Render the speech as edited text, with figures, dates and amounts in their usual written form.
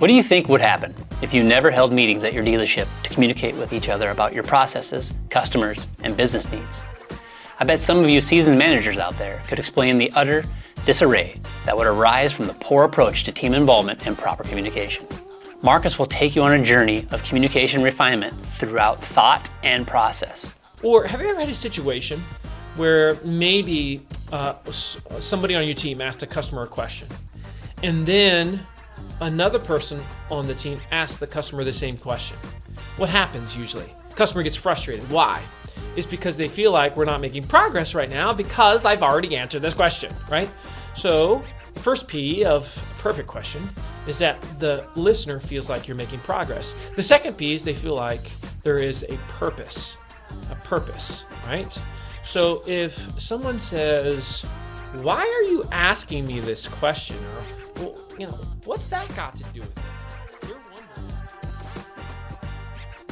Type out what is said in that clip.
What do you think would happen if you never held meetings at your dealership to communicate with each other about your processes, customers, and business needs? I bet some of you seasoned managers out there could explain the utter disarray that would arise from the poor approach to team involvement and proper communication. Marcus will take you on a journey of communication refinement throughout thought and process. Or have you ever had a situation where maybe somebody on your team asked a customer a question, and then another person on the team asked the customer the same question? What happens usually? Customer gets frustrated. Why? It's because they feel like we're not making progress right now because I've already answered this question, right? So the first P of perfect question is that the listener feels like you're making progress. The second P is they feel like there is a purpose, right? So if someone says, why are you asking me this question? Or, well, what's that got to do with it?